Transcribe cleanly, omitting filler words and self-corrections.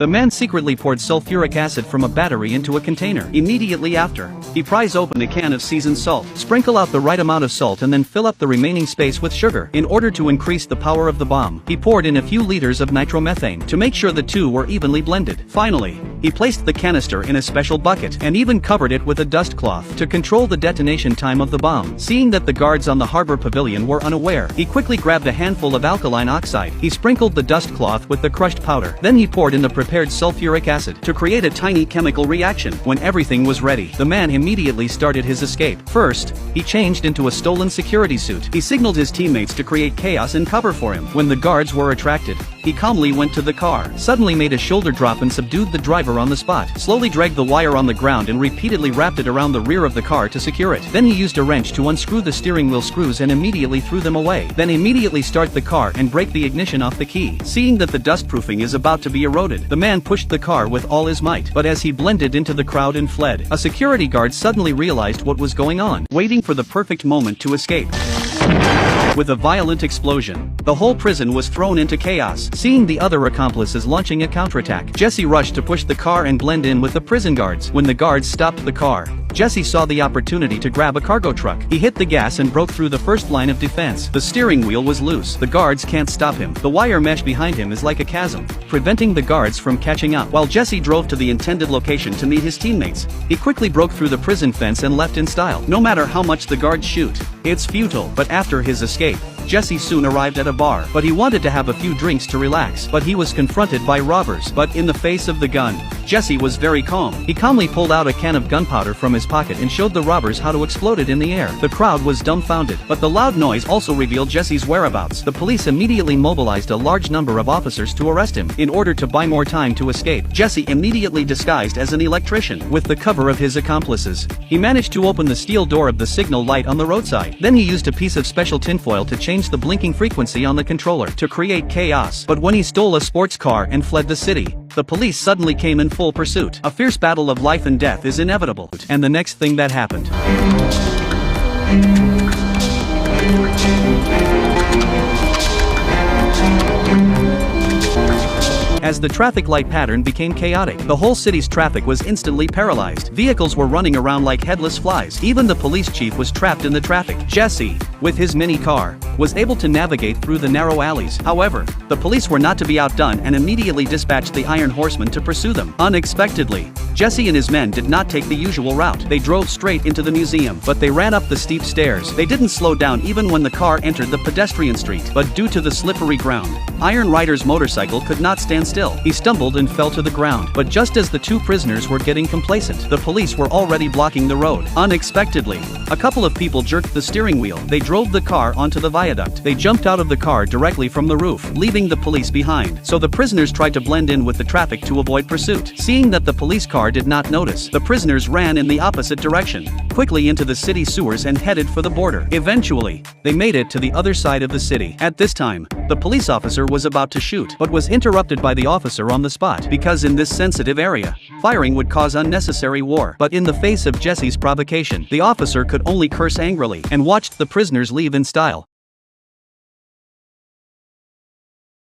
The man secretly poured sulfuric acid from a battery into a container. Immediately after, he pries open a can of seasoned salt, sprinkle out the right amount of salt and then fill up the remaining space with sugar. In order to increase the power of the bomb, he poured in a few liters of nitromethane to make sure the two were evenly blended. Finally, he placed the canister in a special bucket and even covered it with a dust cloth to control the detonation time of the bomb. Seeing that the guards on the harbor pavilion were unaware, he quickly grabbed a handful of alkaline oxide. He sprinkled the dust cloth with the crushed powder. Then he poured in the prepared sulfuric acid to create a tiny chemical reaction. When everything was ready, the man immediately started his escape. First, he changed into a stolen security suit. He signaled his teammates to create chaos and cover for him. When the guards were attracted, he calmly went to the car, suddenly made a shoulder drop and subdued the driver on the spot, slowly dragged the wire on the ground and repeatedly wrapped it around the rear of the car to secure it. Then he used a wrench to unscrew the steering wheel screws and immediately threw them away. Then immediately start the car and break the ignition off the key. Seeing that the dustproofing is about to be eroded, the man pushed the car with all his might. But as he blended into the crowd and fled, a security guard suddenly realized what was going on, waiting for the perfect moment to escape. With a violent explosion, the whole prison was thrown into chaos. Seeing the other accomplices launching a counterattack, Jesse rushed to push the car and blend in with the prison guards. When the guards stopped the car, Jesse saw the opportunity to grab a cargo truck. He hit the gas and broke through the first line of defense. The steering wheel was loose. The guards can't stop him. The wire mesh behind him is like a chasm, preventing the guards from catching up. While Jesse drove to the intended location to meet his teammates, he quickly broke through the prison fence and left in style. No matter how much the guards shoot, it's futile. But after his escape, Jesse soon arrived at a bar, but he wanted to have a few drinks to relax. But he was confronted by robbers. But in the face of the gun, Jesse was very calm. He calmly pulled out a can of gunpowder from his pocket and showed the robbers how to explode it in the air. The crowd was dumbfounded, but the loud noise also revealed Jesse's whereabouts. The police immediately mobilized a large number of officers to arrest him. In order to buy more time to escape, Jesse immediately disguised as an electrician. With the cover of his accomplices, he managed to open the steel door of the signal light on the roadside. Then he used a piece of special tinfoil to change the blinking frequency on the controller to create chaos. But when he stole a sports car and fled the city, the police suddenly came in full pursuit. A fierce battle of life and death is inevitable. And the next thing that happened. As the traffic light pattern became chaotic, the whole city's traffic was instantly paralyzed. Vehicles were running around like headless flies. Even the police chief was trapped in the traffic. Jesse, with his mini car, was able to navigate through the narrow alleys. However, the police were not to be outdone and immediately dispatched the Iron Horsemen to pursue them. Unexpectedly, Jesse and his men did not take the usual route. They drove straight into the museum, but they ran up the steep stairs. They didn't slow down even when the car entered the pedestrian street. But due to the slippery ground, Iron Rider's motorcycle could not stand still. He stumbled and fell to the ground. But just as the two prisoners were getting complacent, the police were already blocking the road. Unexpectedly, a couple of people jerked the steering wheel. They drove the car onto the viaduct. They jumped out of the car directly from the roof, leaving the police behind. So the prisoners tried to blend in with the traffic to avoid pursuit. Seeing that the police car did not notice, the prisoners ran in the opposite direction, quickly into the city sewers and headed for the border. Eventually, they made it to the other side of the city. At this time, the police officer was about to shoot, but was interrupted by the officer on the spot, because in this sensitive area, firing would cause unnecessary war. But in the face of Jesse's provocation, the officer could only curse angrily and watched the prisoners leave in style.